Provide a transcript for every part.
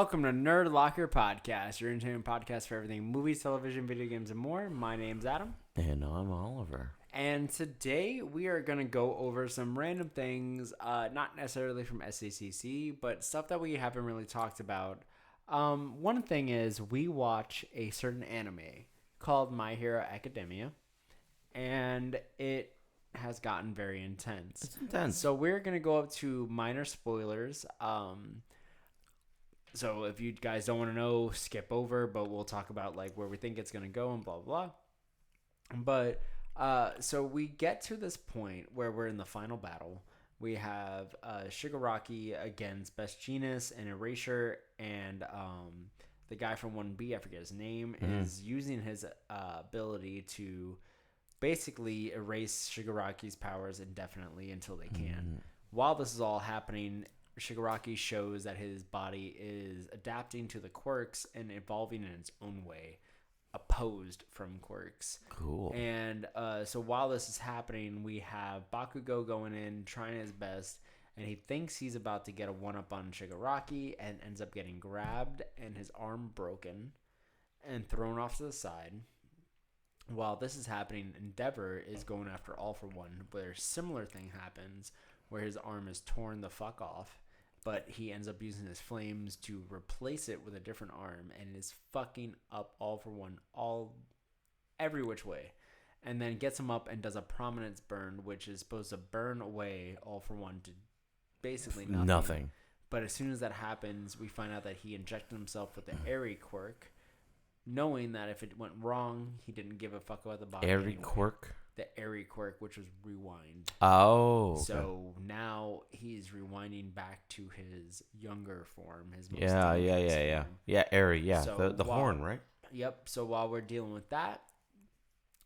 welcome to Nerd Locker Podcast, your entertainment podcast for everything movies, television, video games, and more. My name's Adam. And I'm Oliver. And today we are going to go over some random things, not necessarily from SACC, but stuff that we haven't really talked about. One thing is we watch a certain anime called My Hero Academia, and it has gotten very intense. It's intense. So we're going to go up to minor spoilers. So if you guys don't want to know, skip over, but we'll talk about like where we think it's going to go and blah, blah, blah. But so we get to this point where we're in the final battle. We have Shigaraki against Best Jeanist and Erasure, and the guy from 1B, I forget his name, is using his ability to basically erase Shigaraki's powers indefinitely until they can. While this is all happening, Shigaraki shows that his body is adapting to the quirks and evolving in its own way, opposed from quirks. Cool. And so while this is happening, we have Bakugo going in, trying his best, and he thinks he's about to get a one-up on Shigaraki and ends up getting grabbed and his arm broken and thrown off to the side. While this is happening, Endeavor is going after All For One, where a similar thing happens where his arm is torn the fuck off. But he ends up using his flames to replace it with a different arm and is fucking up All For One every which way. And then gets him up and does a prominence burn, which is supposed to burn away All For One to basically nothing. But as soon as that happens, we find out that he injected himself with the Airy quirk, knowing that if it went wrong, he didn't give a fuck about the body. Airy quirk? The Airy quirk, which was rewind. Oh. Okay. So now he's rewinding back to his younger form. His most Yeah. form. Yeah, Airy, yeah. So the horn, right? Yep. So while we're dealing with that,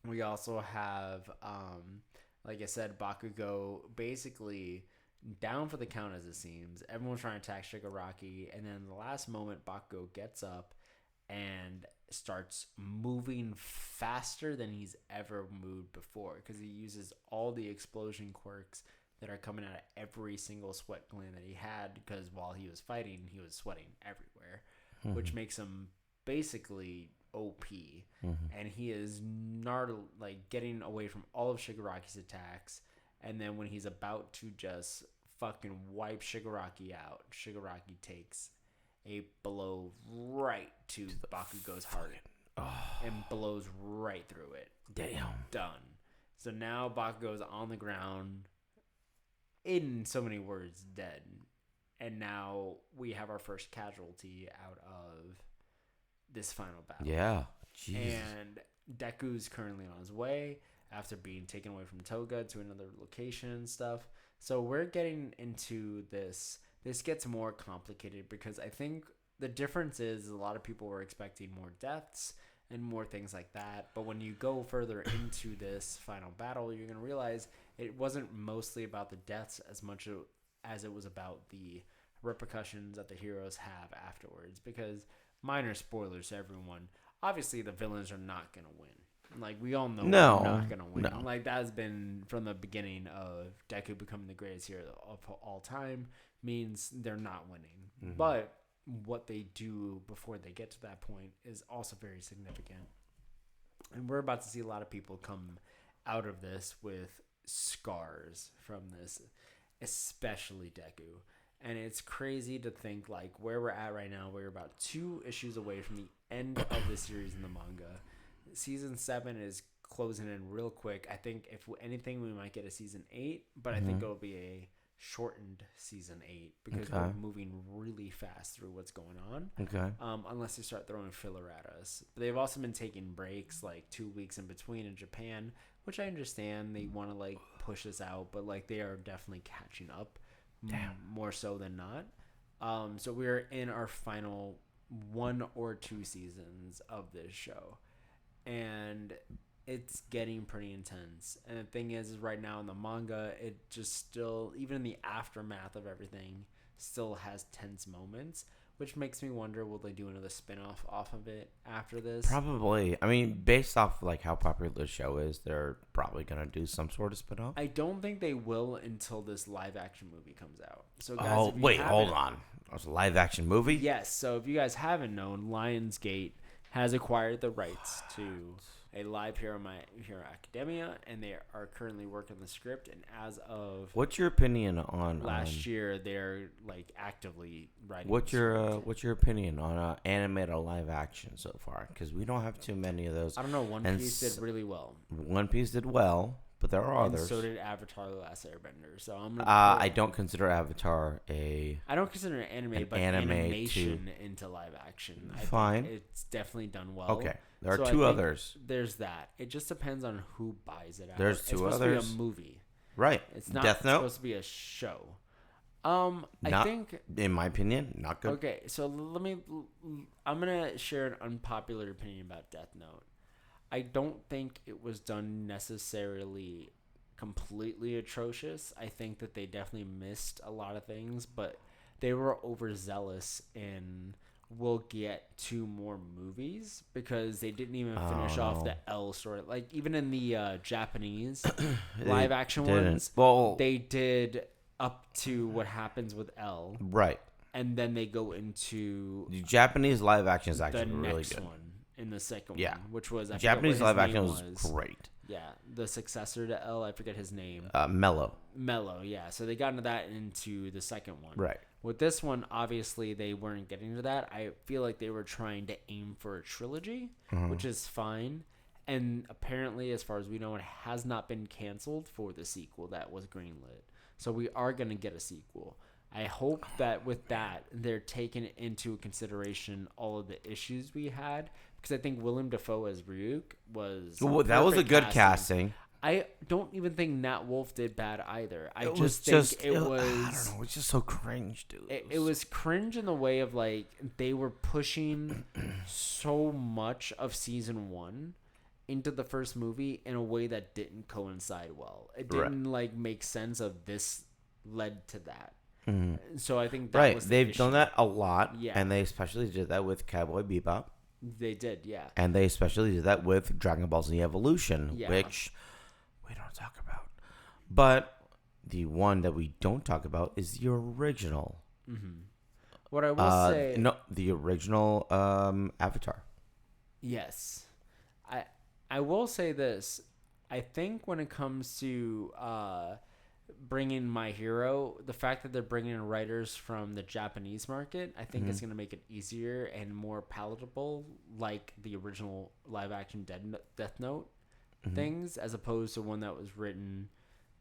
we also have, like I said, Bakugo basically down for the count as it seems. Everyone's trying to attack Shigaraki, and then in the last moment, Bakugo gets up and starts moving faster than he's ever moved before because he uses all the explosion quirks that are coming out of every single sweat gland that he had, because while he was fighting, he was sweating everywhere, which makes him basically OP. And he is getting away from all of Shigaraki's attacks, and then when he's about to just fucking wipe Shigaraki out, Shigaraki takes a blow right to Bakugo's heart and blows right through it. Damn. Done. So now Bakugo's on the ground, in so many words, dead. And now we have our first casualty out of this final battle. Yeah. Jesus. And Deku's currently on his way after being taken away from Toga to another location and stuff. So we're getting into this. This gets more complicated because I think the difference is a lot of people were expecting more deaths and more things like that. But when you go further into this final battle, you're going to realize it wasn't mostly about the deaths as much as it was about the repercussions that the heroes have afterwards. Because minor spoilers to everyone, obviously the villains are not going to win. Like, we all know they're not going to win. No. Like, that has been from the beginning of Deku becoming the greatest hero of all time. Means they're not winning. But what they do before they get to that point is also very significant. And we're about to see a lot of people come out of this with scars from this, especially Deku. And it's crazy to think, like, where we're at right now, we're about 2 issues away from the end of the series in the manga. Season 7 is closing in real quick. I think if anything, we might get a season 8, but I think it'll be a shortened season 8 because we're moving really fast through what's going on. Okay. Unless they start throwing filler at us. But they've also been taking breaks, like 2 weeks in between in Japan, which I understand. They want to like push this out, but like they are definitely catching up. More so than not. So we're in our final 1 or 2 seasons of this show, and it's getting pretty intense. And the thing is right now in the manga, it just still, even in the aftermath of everything, still has tense moments, which makes me wonder, will they do another spin-off off of it after this? Probably. I mean, based off like how popular the show is, they're probably gonna do some sort of spin-off. I don't think they will until this live-action movie comes out. So, guys, Oh, if you wait, haven't- hold on. It's a live-action movie? Yes. So, if you guys haven't known, Lionsgate has acquired the rights to a live Hero Academia, and they are currently working the script. And as of What's your opinion on last year, they're like actively writing. What's your opinion on animated live action so far? Because we don't have too many of those. I don't know. One And Piece did really well. One Piece did well, but there are And others. so did Avatar: The Last Airbender. So I'm gonna. I don't consider Avatar a. I don't consider it anime, but animation into live action. Fine. I think it's definitely done well. Okay, there are So I two think others. There's that. It just depends on who buys it out. There's It's two supposed others. to be a movie. Right. It's not Death Note. supposed to be a show. I Not- think. In my opinion, not good. Okay, so I'm gonna share an unpopular opinion about Death Note. I don't think it was done necessarily completely atrocious. I think that they definitely missed a lot of things, but they were overzealous in we'll get 2 more movies because they didn't even finish off the L story. Like even in the Japanese live action ones, Well, they did up to what happens with L, right. and then they go into The Japanese live action is the actually really next good. one in the second Yeah. one, which was I forget Japanese what his live action name was great. Yeah, the successor to L, I forget his name. Mellow. Mellow, yeah. So they got into that into the second one. Right. With this one, obviously they weren't getting to that. I feel like they were trying to aim for a trilogy, which is fine. And apparently, as far as we know, it has not been canceled for the sequel that was greenlit. So we are going to get a sequel. I hope that with that, they're taking into consideration all of the issues we had. Because I think Willem Dafoe as Ryuk was... Well, that was a good casting. I don't even think Nat Wolff did bad either. I It just was think it was... I don't know. It's just so cringe, dude. It was cringe in the way of, like, they were pushing so much of season 1 into the first movie in a way that didn't coincide well. It didn't, like, make sense of this led to that. Mm-hmm. So I think that was the They've issue. done that a lot. Yeah. And they especially did that with Cowboy Bebop. They did, yeah. And they especially did that with Dragon Ball Z Evolution, Yeah. which we don't talk about. But the one that we don't talk about is the original. Mm-hmm. What I will say... No, the original Avatar. Yes. I will say this. I think when it comes to bringing My Hero, the fact that they're bringing in writers from the Japanese market, I think it's going to make it easier and more palatable, like the original live-action Death Note things, as opposed to one that was written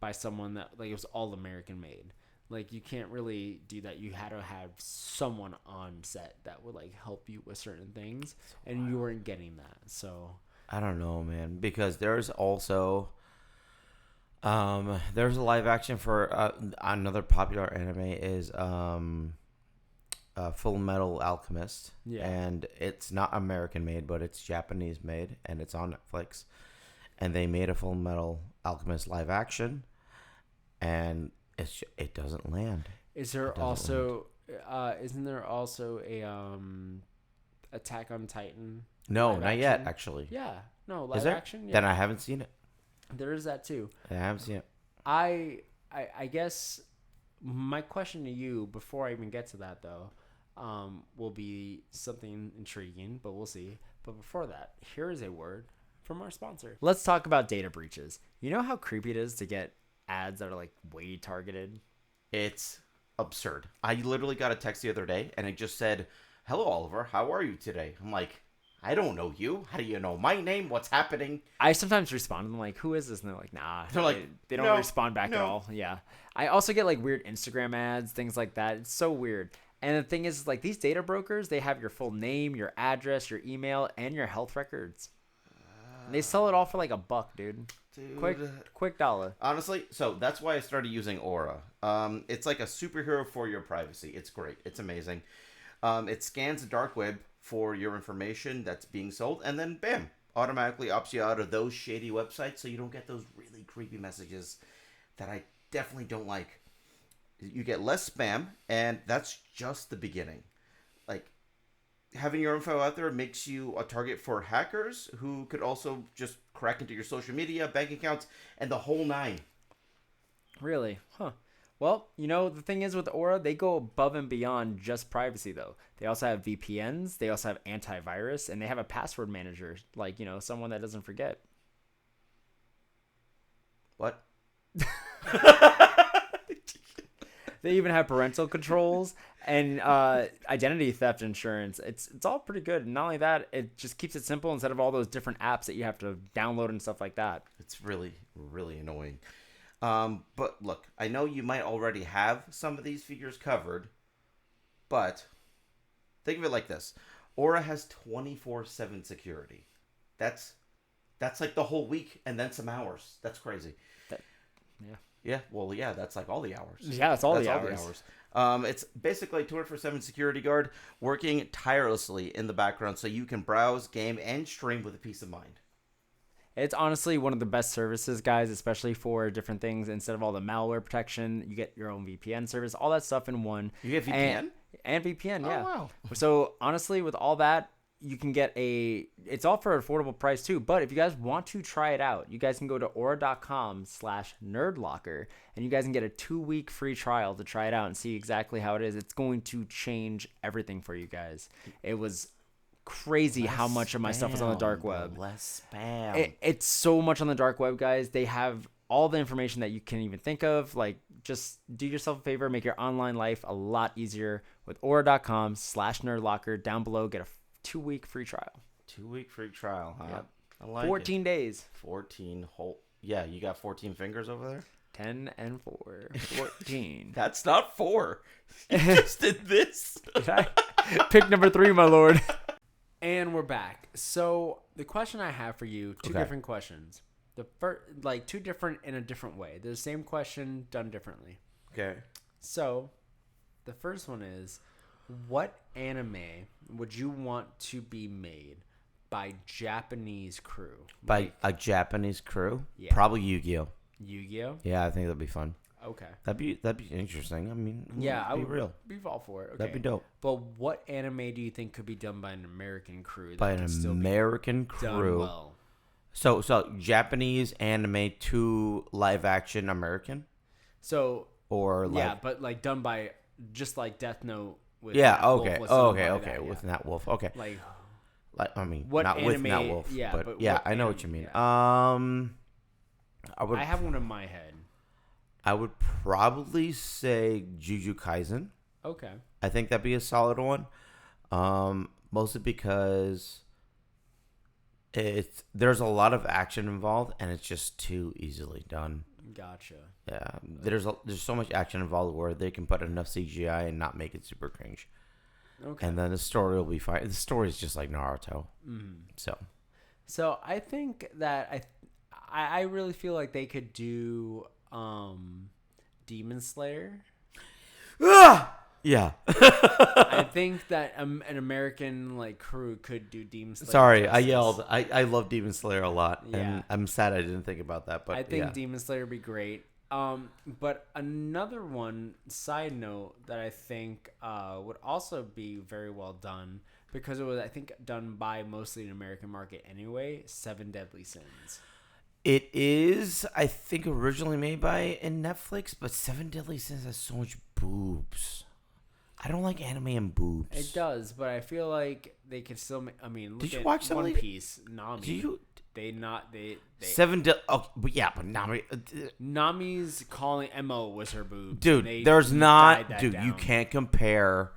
by someone that, like, it was all American made. Like, you can't really do that. You had to have someone on set that would, like, help you with certain things, and you weren't getting that, so... I don't know, man, because there's also there's a live action for another popular anime is Full Metal Alchemist, and it's not American made, but it's Japanese made, and it's on Netflix, and they made a Full Metal Alchemist live action, and it doesn't land. Is there also isn't there also a Attack on Titan? No, live not yet, action? actually. Yeah, no live Is there? action. Yeah. Then I haven't seen it. There is that too. I haven't seen it. I guess my question to you before I even get to that though, will be something intriguing, but we'll see. But before that, here is a word from our sponsor. Let's talk about data breaches. You know how creepy it is to get ads that are like way targeted? It's absurd. I literally got a text the other day, and it just said, "Hello, Oliver. How are you today?" I'm like, I don't know you. How do you know my name? What's happening? I sometimes respond and I'm like, who is this? And they're like, nah. They're like, they don't no, respond back at no. all. Yeah. I also get like weird Instagram ads, things like that. It's so weird. And the thing is, like, these data brokers, they have your full name, your address, your email, and your health records. And they sell it all for like $1, dude. Quick dollar. Honestly, so that's why I started using Aura. It's like a superhero for your privacy. It's great. It's amazing. It scans the dark web for your information that's being sold, and then bam, automatically opts you out of those shady websites, so you don't get those really creepy messages that I definitely don't like. You get less spam, and that's just the beginning. having your info out there makes you a target for hackers who could also just crack into your social media, bank accounts, and the whole nine. Really? Huh. Well, the thing is with Aura, they go above and beyond just privacy, though. They also have VPNs, they also have antivirus, and they have a password manager, like, someone that doesn't forget. What? They even have parental controls and identity theft insurance. It's all pretty good. And not only that, it just keeps it simple instead of all those different apps that you have to download and stuff like that. It's really, really annoying. But look, I know you might already have some of these figures covered, but think of it like this. Aura has 24/7 security. That's like the whole week and then some hours. That's crazy. Yeah. Yeah, well, yeah, that's like all the hours. Yeah, that's all the hours. It's basically 24/7 security guard working tirelessly in the background so you can browse, game, and stream with a peace of mind. It's honestly one of the best services, guys, especially for different things. Instead of all the malware protection, you get your own VPN service, all that stuff in one. You get VPN? And VPN, yeah. Oh, wow. So, honestly, with all that, you can get it's all for an affordable price too. But if you guys want to try it out, you guys can go to aura.com/nerdlocker and you guys can get a 2-week free trial to try it out and see exactly how it is. It's going to change everything for you guys. It was crazy how much of my stuff was on the dark web. Less spam. It's so much on the dark web, guys. They have all the information that you can even think of. Like, just do yourself a favor, make your online life a lot easier with aura.com/nerdlocker. Down below, get a 2-week free trial. 2-week free trial, huh? Yep. I like 14 days. 14 whole. Yeah, you got 14 fingers over there? 10 and 4. 14. That's not 4. You just did this. Pick number 3, my lord. And we're back. So the question I have for you, two different questions. The first, like, two different in a different way. They're the same question done differently. Okay. So the first one is, what anime would you want to be made by Japanese crew? By a Japanese crew? Yeah. Probably Yu-Gi-Oh. Yu-Gi-Oh? Yeah, I think that'd be fun. Okay. That'd be interesting. I mean, Yeah, I be would real. be all for it. Okay. That'd be dope. But what anime do you think could be done by an American crew? By an American crew. Done well? So Japanese anime to live action American? So Or like yeah, but like done by just like Death Note. With yeah, Nat Wolf okay. was Oh, done okay, by okay. that, With yeah. Nat Wolf. Okay. Like I mean, what not with anime, Nat Wolf. yeah, but but yeah, what I know what you anime, mean. yeah. I have one in my head. I would probably say Jujutsu Kaisen. Okay. I think that'd be a solid one. Mostly because there's a lot of action involved and it's just too easily done. Gotcha. Yeah, there's so much action involved where they can put enough CGI and not make it super cringe. Okay. And then the story will be fine. The story is just like Naruto. So I think that I really feel like they could do Demon Slayer. Yeah. I think that an American like crew could do Demon Slayer. Sorry, justice. I yelled. I love Demon Slayer a lot, Yeah. and I'm sad I didn't think about that. But I think yeah. Demon Slayer would be great. But another one, side note, that I think would also be very well done, because it was, I think, done by mostly an American market anyway, 7 Deadly Sins. It is, I think, originally made by Netflix, but 7 Deadly Sins has so much boobs. I don't like anime and boobs. It does, but I feel like they could still. I mean, look Did you at watch One Deadly- Piece, Nami. Do you? They 7 Oh, but yeah, but Nami. Nami's calling Mo was her boobs. Dude, They there's died not. that Dude, you down. can't compare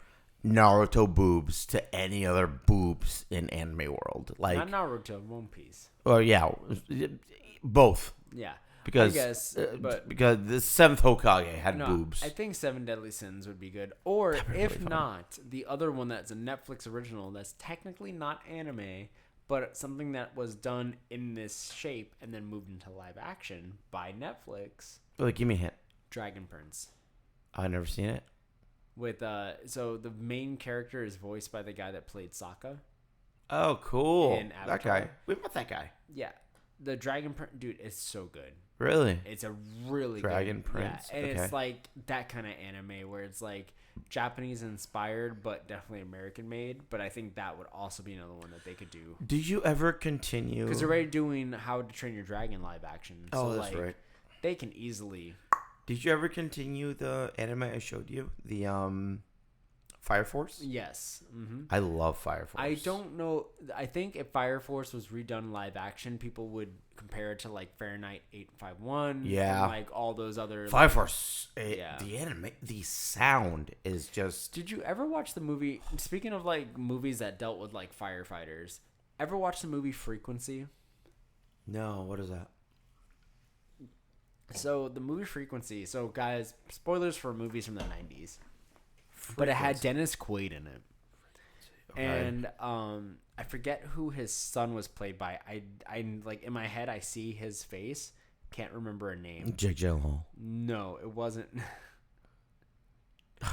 Naruto boobs to any other boobs in anime world. Like, Not Naruto, One Piece. well, yeah, both. Yeah, Because, I guess, but because the 7th Hokage had no, boobs. I think 7 Deadly Sins would be good. Or That'd be if really fun. not, the other one that's a Netflix original that's technically not anime, but something that was done in this shape and then moved into live action by Netflix. Like, give me a hint. Dragon Prince. I've never seen it. With so the main character is voiced by the guy that played Sokka. Oh, cool. In That Avatar. guy. We met that guy. Yeah. the dragon print, dude, it's so good. Really? It's a really Dragon good, prince? yeah, and Okay. it's like that kind of anime where it's like Japanese inspired, but definitely American made. But I think that would also be another one that they could do Did you ever continue? because they're already doing How to Train Your Dragon live action. So Oh, that's like, right. They can easily. Did you ever continue the anime I showed you? The Fire Force? Yes. Mm-hmm. I love Fire Force. I don't know. I think if Fire Force was redone live action, people would compare it to like Fahrenheit 851. Yeah. And like all those other. Fire like, Force. Yeah. The anime, the sound is just. Did you ever watch the movie? Speaking of like movies that dealt with like firefighters, ever watch the movie Frequency? No, what is that? So the movie Frequency. So guys, spoilers for movies from the 90s. But it had Dennis Quaid in it. Okay. And I forget who his son was played by. I like in my head I see his face. Can't remember a name. Jake Gyllenhaal. No, it wasn't.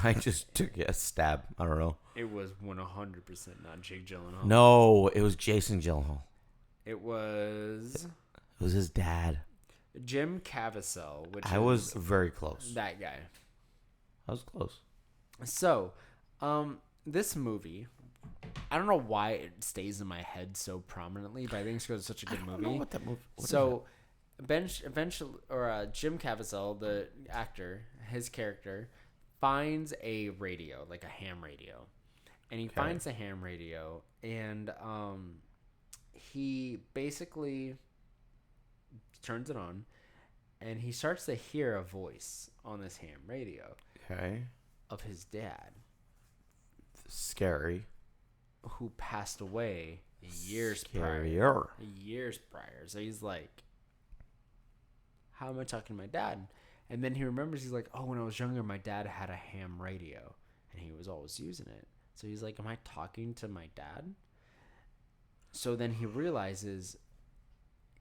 I just took a stab. I don't know. It was 100% not Jake Gyllenhaal. No, it was Jason Gyllenhaal. It was It was his dad. Jim Caviezel, which I was very close. that guy. I was close. So, this movie, I don't know why it stays in my head so prominently, but I think it's because it's such a good movie. I don't know what that movie. So, Jim Caviezel, the actor, his character, finds a radio, like a ham radio, and he finds a ham radio, and he basically turns it on, and he starts to hear a voice on this ham radio. Okay. Of his dad, Scary. who passed away years prior. Scarier. Years prior. So he's like, how am I talking to my dad? And then he remembers, he's like, oh, when I was younger, my dad had a ham radio, and he was always using it. So he's like, am I talking to my dad? So then he realizes,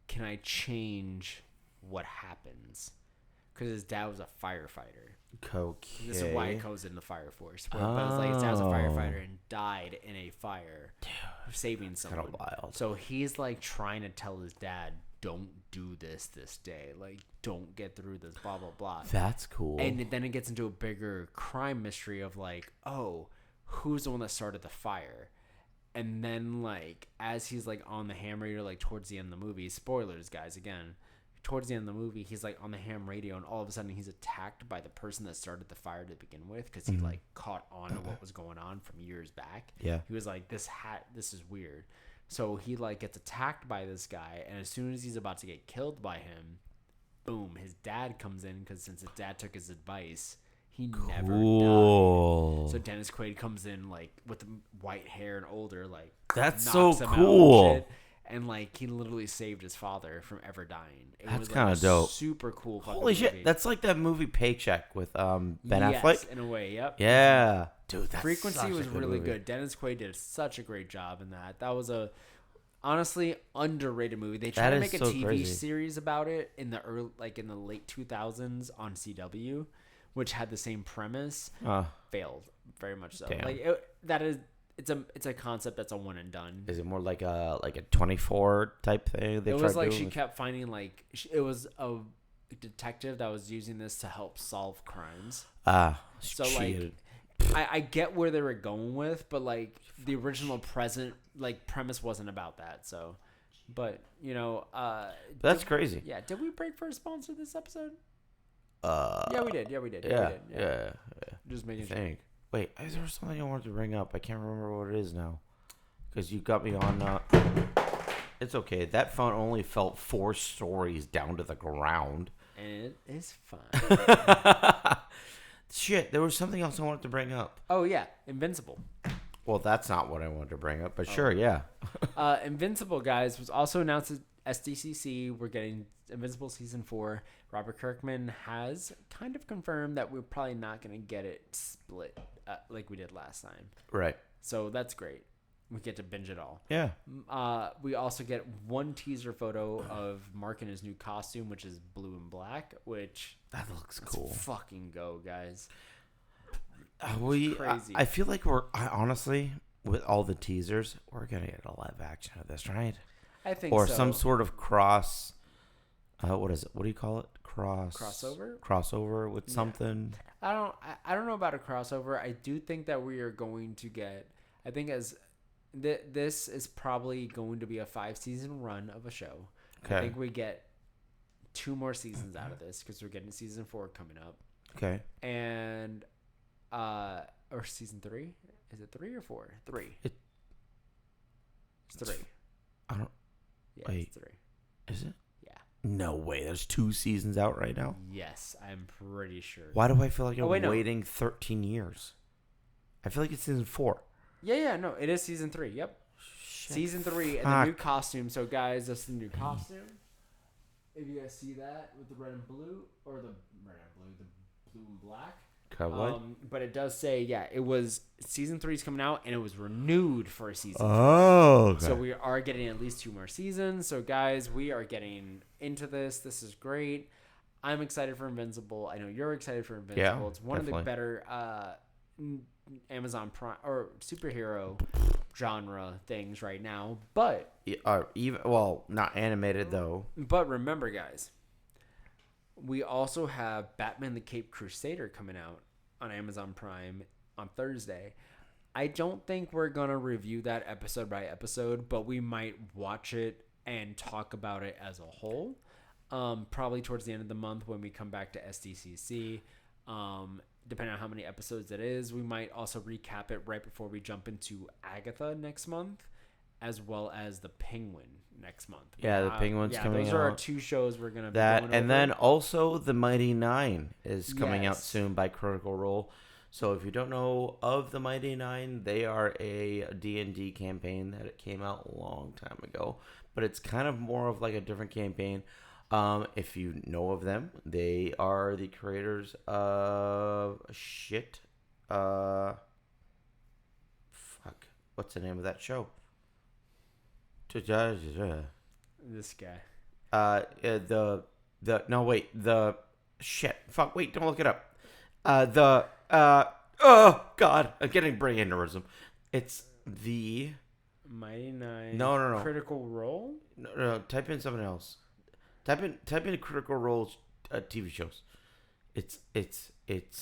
can I change what happens? Because his dad was a firefighter. Okay. This is why he goes in the fire force. But it's like his dad was a firefighter and died in a fire, saving someone. Kind of wild. So he's like trying to tell his dad, "Don't do this day. Like, don't get through this. Blah blah blah." That's cool. And then it gets into a bigger crime mystery of like, oh, who's the one that started the fire? And then like as he's like on the ham radio, like towards the end of the movie, spoilers, guys, again. Towards the end of the movie, he's like on the ham radio, and all of a sudden he's attacked by the person that started the fire to begin with, because he like caught on to what was going on from years back. Yeah. He was like, this is weird. So he like gets attacked by this guy, and as soon as he's about to get killed by him, boom, his dad comes in, because since his dad took his advice, he never died. So Dennis Quaid comes in like with the white hair and older, like That's knocks so him out cool. and shit. And like he literally saved his father from ever dying. It That's was, kind of a dope. Super cool. Fucking Holy shit, movie. that's like that movie Paycheck with Ben Yes, Affleck. in a way. Yep. Yeah, dude, that's Frequency such was a good really movie. good. Dennis Quaid did such a great job in that. That was a honestly underrated movie. They tried That to is make a so TV crazy. series about it in the late 2000s on CW, which had the same premise. Failed very much so. Damn. It's a concept that's a one and done. Is it more like a 24 type thing? It was like she kept finding like it was a detective that was using this to help solve crimes. So like I get where they were going with, but like the original premise wasn't about that. So, but you know, that's crazy. Yeah, did we break for a sponsor this episode? Yeah, we did. Yeah, we did. Yeah. Just making sure. Think. Wait, there was something I wanted to bring up. I can't remember what it is now, because you got me on. It's okay. That phone only fell 4 stories down to the ground. And it is fine. Shit, there was something else I wanted to bring up. Oh yeah, Invincible. Well, that's not what I wanted to bring up, but sure, yeah. Invincible, guys, was also announced at SDCC. We're getting Invincible Season 4. Robert Kirkman has kind of confirmed that we're probably not going to get it split like we did last time. Right. So that's great. We get to binge it all. Yeah. We also get one teaser photo of Mark in his new costume, which is blue and black, which... That looks cool. Let's fucking go, guys. Crazy. I feel like honestly, with all the teasers, we're going to get a live action of this, right? I think or so. some sort of cross. What is it? What do you call it? Crossover with something. I don't know about a crossover. I do think that we are going to get. I think this is probably going to be a 5-season run of a show. Okay. I think we get 2 more seasons out of this because we're getting season 4 coming up. Okay. And or season 3? Is it 3 or 4? 3. It's 3. I don't. Yeah, wait. It's 3. Is it? Yeah. No way. There's 2 seasons out right now. Yes, I'm pretty sure. Why do I feel like I'm waiting 13 years? I feel like it's season 4. Yeah, no, it is season 3. Yep. Shit, season 3 and the new costume. So guys, that's the new costume. If you guys see that with the red and blue, or the red and blue, the blue and black. But it does say, it was season 3 is coming out, and it was renewed for a season 3. Oh, okay. So we are getting at least 2 more seasons. So guys, we are getting into this. This is great. I'm excited for Invincible. I know you're excited for Invincible. Yeah, it's one of the better Amazon Prime or superhero genre things right now. But not animated though. But remember, guys, we also have Batman the Caped Crusader coming out on Amazon Prime on Thursday. I don't think we're going to review that episode by episode, but we might watch it and talk about it as a whole. Probably towards the end of the month when we come back to SDCC. Depending on how many episodes it is, we might also recap it right before we jump into Agatha next month, as well as the Penguin next month. Yeah, the Penguin's coming out. Those are our 2 shows we're going to be going over. And then also The Mighty Nine is coming out soon by Critical Role. So if you don't know of The Mighty Nine, they are a D&D campaign that came out a long time ago. But it's kind of more of like a different campaign. If you know of them, they are the creators of what's the name of that show? This guy. Don't look it up. Oh God, I'm getting brain aneurysm. It's the Mighty Nine. No. Critical Role? No. Type in something else. Type in Critical Role TV shows. It's. Shit.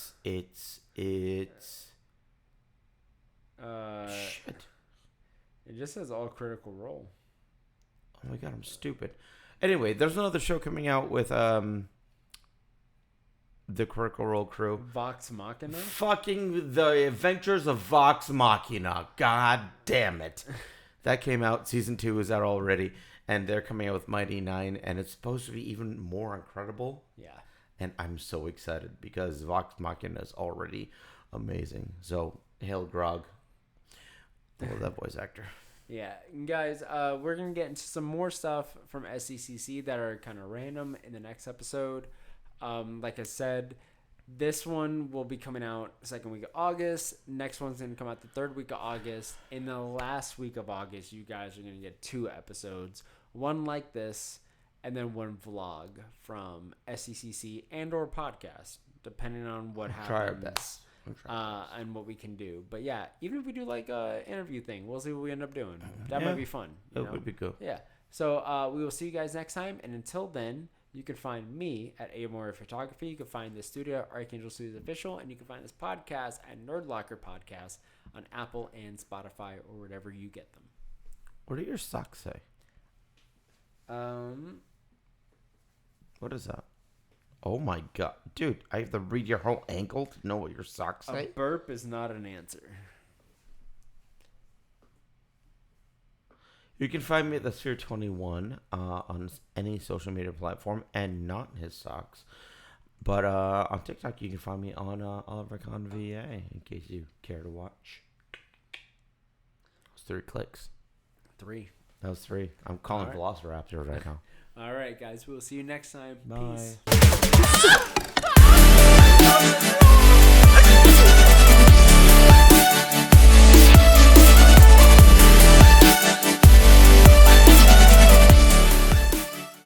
It just says all Critical Role. Oh my God, I'm stupid. Anyway, there's another show coming out with the Critical Role crew. Vox Machina? Fucking The Adventures of Vox Machina. God damn it. That came out. Season 2 is out already. And they're coming out with Mighty Nine. And it's supposed to be even more incredible. Yeah. And I'm so excited because Vox Machina is already amazing. So, hail Grog. I love that voice actor. Yeah, guys, we're going to get into some more stuff from SCCC that are kind of random in the next episode. Like I said, this one will be coming out second week of August. Next one's going to come out the third week of August. In the last week of August, you guys are going to get 2 episodes. One like this, and then one vlog from SCCC and or podcast, depending on what happens. Try our best. And what we can do. But yeah, even if we do like a interview thing, we'll see what we end up doing. That might be fun. It would be good. Yeah. So we will see you guys next time. And until then, you can find me at Amore Photography. You can find this studio, Archangel Studios Official. And you can find this podcast at Nerd Locker Podcast on Apple and Spotify or wherever you get them. What do your socks say? What is that? Oh my God. Dude, I have to read your whole ankle to know what your socks say? A burp is not an answer. You can find me at the Sphere 21 on any social media platform and not his socks. But on TikTok, you can find me on Oliver Con VA in case you care to watch. It's 3 clicks. 3. That was 3. I'm calling Velociraptor right now. All right, guys. We'll see you next time. Bye. Peace.